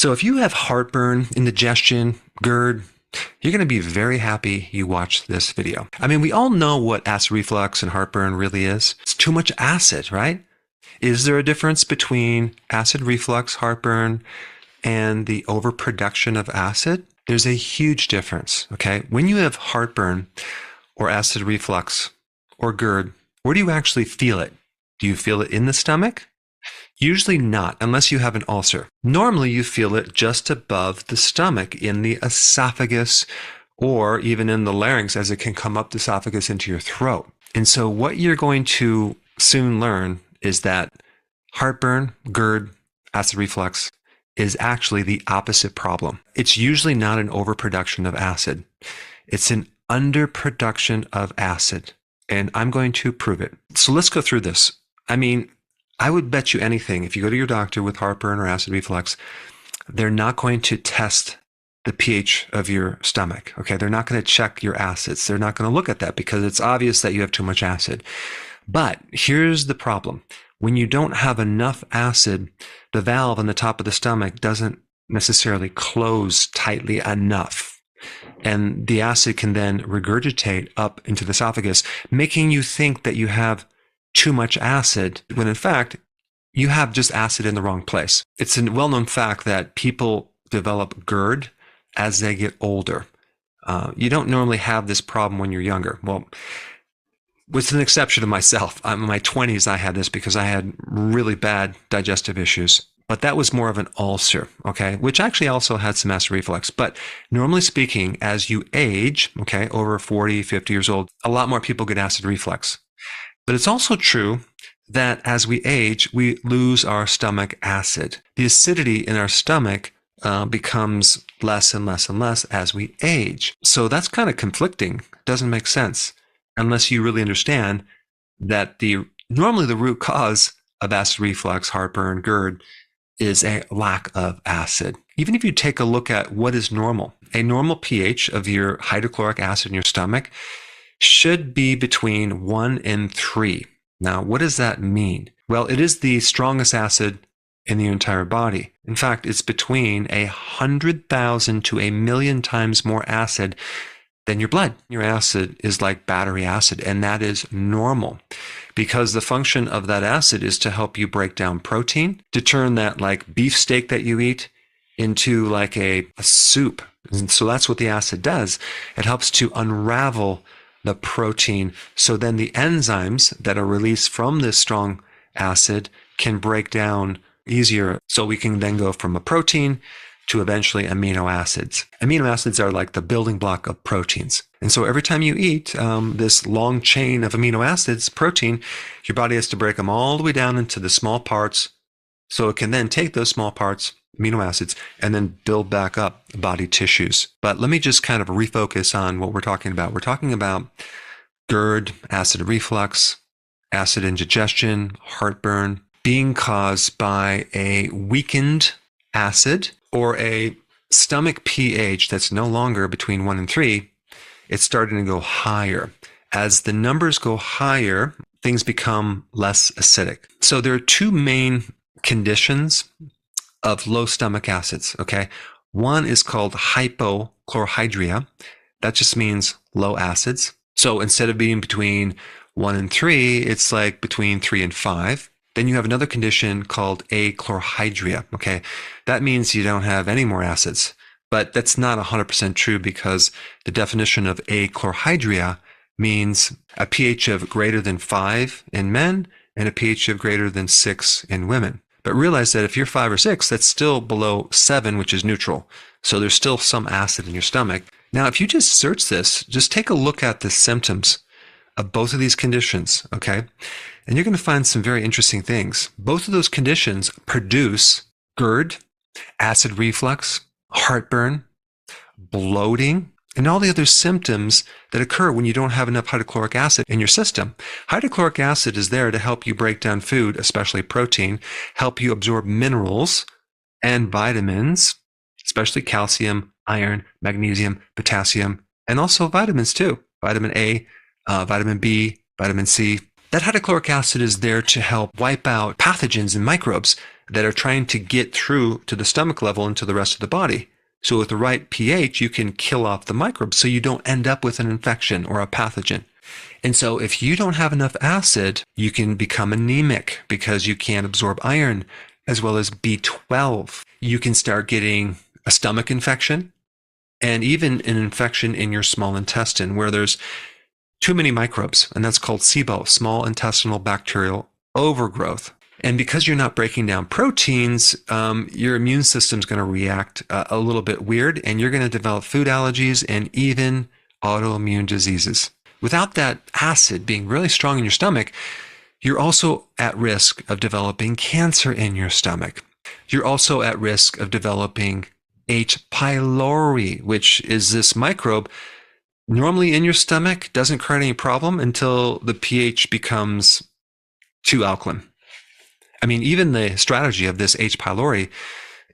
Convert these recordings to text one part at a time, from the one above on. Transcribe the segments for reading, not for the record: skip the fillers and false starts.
So if you have heartburn, indigestion, GERD, you're going to be very happy you watched this video. I mean, we all know what acid reflux and heartburn really is. It's too much acid, right? Is there a difference between acid reflux, heartburn, and the overproduction of acid? There's a huge difference, okay? When you have heartburn or acid reflux or GERD, where do you actually feel it? Do you feel it in the stomach? Usually not, unless you have an ulcer. Normally you feel it just above the stomach, in the esophagus, or even in the larynx, as it can come up the esophagus into your throat. And so what you're going to soon learn is that heartburn, GERD, acid reflux is actually the opposite problem. It's usually not an overproduction of acid. It's an underproduction of acid. And I'm going to prove it. So let's go through this. I mean, I would bet you anything, if you go to your doctor with heartburn or acid reflux, they're not going to test the pH of your stomach, okay? They're not going to check your acids. They're not going to look at that because it's obvious that you have too much acid. But here's the problem. When you don't have enough acid, the valve on the top of the stomach doesn't necessarily close tightly enough. And the acid can then regurgitate up into the esophagus, making you think that you have too much acid, when in fact, you have just acid in the wrong place. It's a well-known fact that people develop GERD as they get older. You don't normally have this problem when you're younger. Well, with an exception of myself. In my 20s, I had this because I had really bad digestive issues. But that was more of an ulcer, okay, which actually also had some acid reflux. But normally speaking, as you age, okay, over 40, 50 years old, a lot more people get acid reflux. But it's also true that as we age, we lose our stomach acid. The acidity in our stomach becomes less and less and less as we age. So that's kind of conflicting. Doesn't make sense unless you really understand that normally the root cause of acid reflux, heartburn, GERD is a lack of acid. Even if you take a look at what is normal, a normal pH of your hydrochloric acid in your stomach should be between 1 and 3. Now, what does that mean? Well, it is the strongest acid in the entire body. In fact, it's between 100,000 to 1,000,000 times more acid than your blood. Your acid is like battery acid, and that is normal because the function of that acid is to help you break down protein, to turn that like beef steak that you eat into like a soup. And so that's what the acid does. It helps to unravel the protein. So then the enzymes that are released from this strong acid can break down easier. So we can then go from a protein to eventually amino acids. Amino acids are like the building block of proteins. And so every time you eat this long chain of amino acids, protein, your body has to break them all the way down into the small parts. So it can then take those small parts, amino acids, and then build back up body tissues. But let me just kind of refocus on what we're talking about. We're talking about GERD, acid reflux, acid indigestion, heartburn, being caused by a weakened acid or a stomach pH that's no longer between 1 and 3. It's starting to go higher. As the numbers go higher, things become less acidic. So there are two main conditions of low stomach acids, okay? One is called hypochlorhydria. That just means low acids. So instead of being between 1 and 3, it's like between 3 and 5. Then you have another condition called achlorhydria, okay? That means you don't have any more acids. But that's not 100% true because the definition of achlorhydria means a pH of greater than 5 in men and a pH of greater than 6 in women. But realize that if you're 5 or 6, that's still below 7, which is neutral. So there's still some acid in your stomach. Now, if you just search this, just take a look at the symptoms of both of these conditions, okay? And you're going to find some very interesting things. Both of those conditions produce GERD, acid reflux, heartburn, bloating, and all the other symptoms that occur when you don't have enough hydrochloric acid in your system. Hydrochloric acid is there to help you break down food, especially protein, help you absorb minerals and vitamins, especially calcium, iron, magnesium, potassium, and also vitamins too. Vitamin A, vitamin B, vitamin C. That hydrochloric acid is there to help wipe out pathogens and microbes that are trying to get through to the stomach level and to the rest of the body. So with the right pH, you can kill off the microbes so you don't end up with an infection or a pathogen. And so if you don't have enough acid, you can become anemic because you can't absorb iron as well as B12. You can start getting a stomach infection and even an infection in your small intestine where there's too many microbes, and that's called SIBO, small intestinal bacterial overgrowth. And because you're not breaking down proteins, your immune system's going to react a little bit weird, and you're going to develop food allergies and even autoimmune diseases. Without that acid being really strong in your stomach, you're also at risk of developing cancer in your stomach. You're also at risk of developing H. pylori, which is this microbe normally in your stomach, doesn't create any problem until the pH becomes too alkaline. I mean, even the strategy of this H. pylori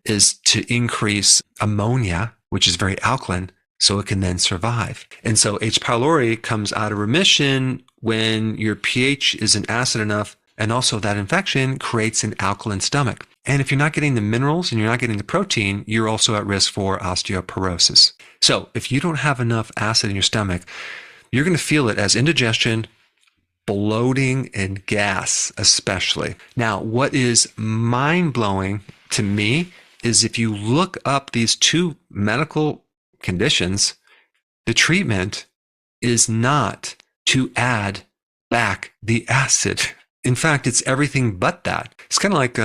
is to increase ammonia, which is very alkaline, so it can then survive. And so H. pylori comes out of remission when your pH isn't acid enough, and also that infection creates an alkaline stomach. And if you're not getting the minerals and you're not getting the protein, you're also at risk for osteoporosis. So if you don't have enough acid in your stomach, you're going to feel it as indigestion, bloating, and gas especially. Now, what is mind-blowing to me is if you look up these two medical conditions, the treatment is not to add back the acid. In fact, it's everything but that. It's kind of like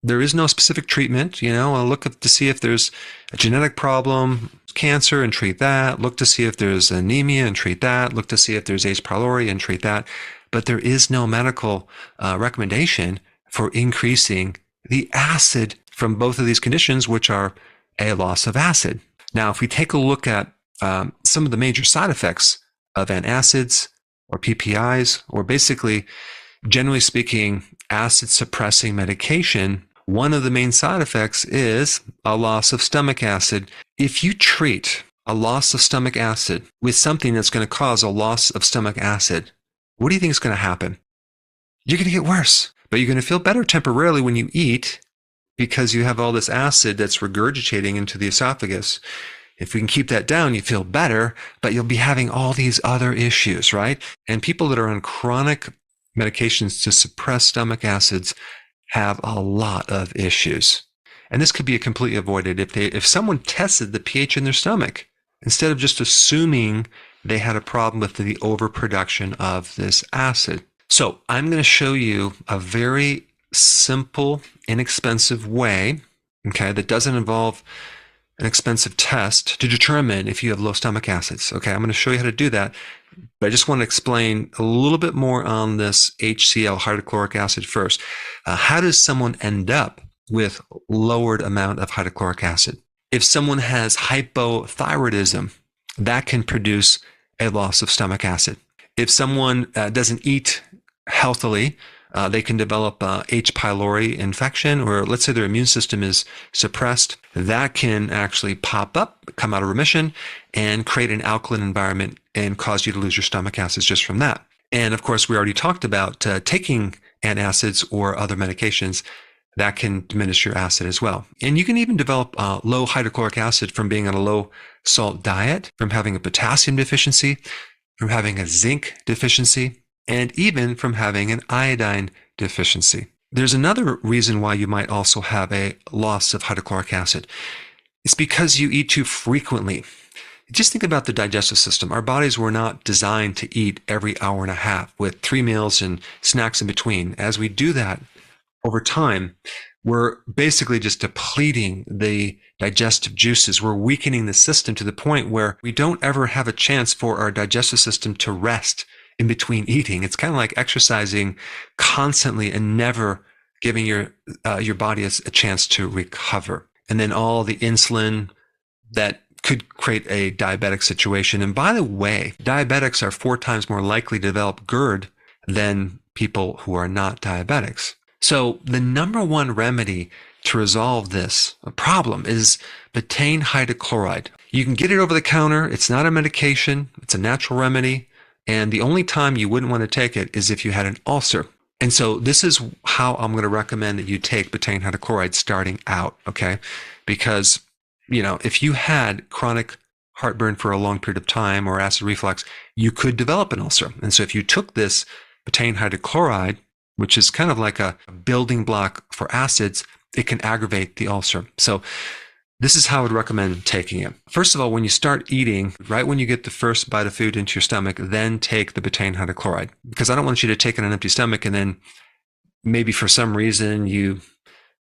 there is no specific treatment. I'll look up to see if there's a genetic problem, cancer, and treat that. Look to see if there's anemia and treat that. Look to see if there's H. pylori and treat that. But there is no medical recommendation for increasing the acid from both of these conditions, which are a loss of acid. Now, if we take a look at some of the major side effects of antacids or PPIs, or basically, generally speaking, acid-suppressing medication, one of the main side effects is a loss of stomach acid. If you treat a loss of stomach acid with something that's going to cause a loss of stomach acid, what do you think is going to happen? You're going to get worse, but you're going to feel better temporarily when you eat because you have all this acid that's regurgitating into the esophagus. If we can keep that down, you feel better, but you'll be having all these other issues, right? And people that are on chronic medications to suppress stomach acids have a lot of issues. And this could be completely avoided if someone tested the pH in their stomach instead of just assuming they had a problem with the overproduction of this acid. So I'm going to show you a very simple, inexpensive way, okay, that doesn't involve an expensive test to determine if you have low stomach acids. Okay, I'm going to show you how to do that. But I just want to explain a little bit more on this HCl, hydrochloric acid first. How does someone end up with lowered amount of hydrochloric acid? If someone has hypothyroidism, that can produce a loss of stomach acid. If someone doesn't eat healthily, they can develop H. pylori infection, or let's say their immune system is suppressed. That can actually pop up, come out of remission, and create an alkaline environment and cause you to lose your stomach acids just from that. And of course, we already talked about taking antacids or other medications that can diminish your acid as well. And you can even develop low hydrochloric acid from being on a low salt diet, from having a potassium deficiency, from having a zinc deficiency, and even from having an iodine deficiency. There's another reason why you might also have a loss of hydrochloric acid. It's because you eat too frequently. Just think about the digestive system. Our bodies were not designed to eat every hour and a half with 3 meals and snacks in between. As we do that over time, we're basically just depleting the digestive juices. We're weakening the system to the point where we don't ever have a chance for our digestive system to rest in between eating. It's kind of like exercising constantly and never giving your body a chance to recover. And then all the insulin that could create a diabetic situation. And by the way, diabetics are 4 times more likely to develop GERD than people who are not diabetics. So the number one remedy to resolve this problem is betaine hydrochloride. You can get it over the counter. It's not a medication. It's a natural remedy. And the only time you wouldn't want to take it is if you had an ulcer. And so this is how I'm going to recommend that you take betaine hydrochloride starting out, okay? Because, if you had chronic heartburn for a long period of time or acid reflux, you could develop an ulcer. And so if you took this betaine hydrochloride, which is kind of like a building block for acids, it can aggravate the ulcer. So this is how I would recommend taking it. First of all, when you start eating, right when you get the first bite of food into your stomach, then take the betaine hydrochloride. Because I don't want you to take it on an empty stomach and then maybe for some reason you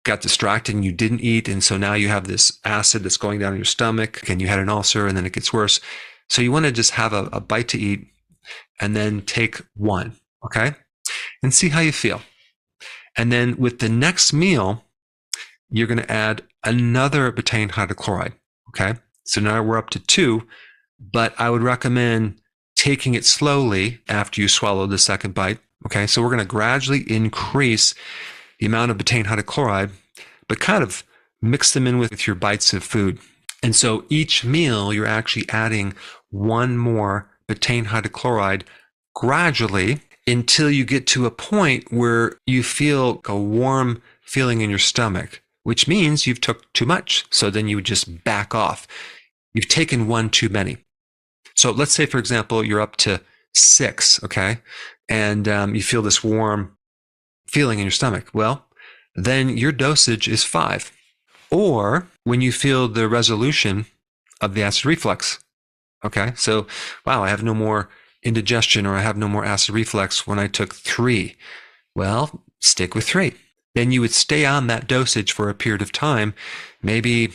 got distracted and you didn't eat. And so now you have this acid that's going down in your stomach and you had an ulcer and then it gets worse. So you want to just have a bite to eat and then take one, okay? And see how you feel. And then with the next meal, you're going to add another betaine hydrochloride, okay? So now we're up to 2, but I would recommend taking it slowly after you swallow the second bite, okay? So we're going to gradually increase the amount of betaine hydrochloride, but kind of mix them in with your bites of food. And so each meal, you're actually adding one more betaine hydrochloride gradually until you get to a point where you feel a warm feeling in your stomach, which means you've took too much. So then you would just back off. You've taken one too many. So let's say, for example, you're up to 6, okay? And you feel this warm feeling in your stomach. Well, then your dosage is 5. Or when you feel the resolution of the acid reflux, okay? So, wow, I have no more indigestion or I have no more acid reflux when I took 3. Well, stick with 3. Then you would stay on that dosage for a period of time, maybe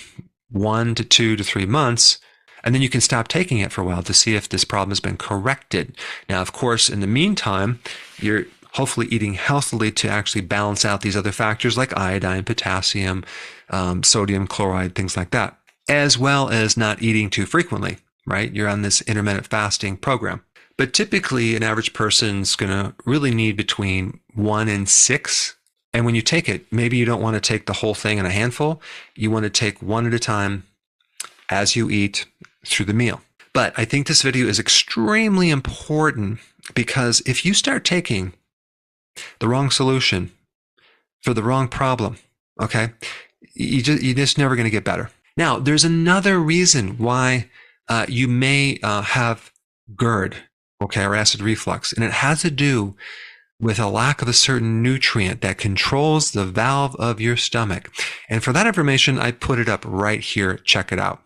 1 to 2 to 3 months, and then you can stop taking it for a while to see if this problem has been corrected. Now, of course, in the meantime, you're hopefully eating healthily to actually balance out these other factors like iodine, potassium, sodium chloride, things like that, as well as not eating too frequently, right? You're on this intermittent fasting program. But typically, an average person's going to really need between 1 and 6. And when you take it, maybe you don't want to take the whole thing in a handful. You want to take one at a time as you eat through the meal. But I think this video is extremely important because if you start taking the wrong solution for the wrong problem, okay, you're just never going to get better. Now, there's another reason why you may have GERD, okay, or acid reflux, and it has to do with a lack of a certain nutrient that controls the valve of your stomach. And for that information, I put it up right here. Check it out.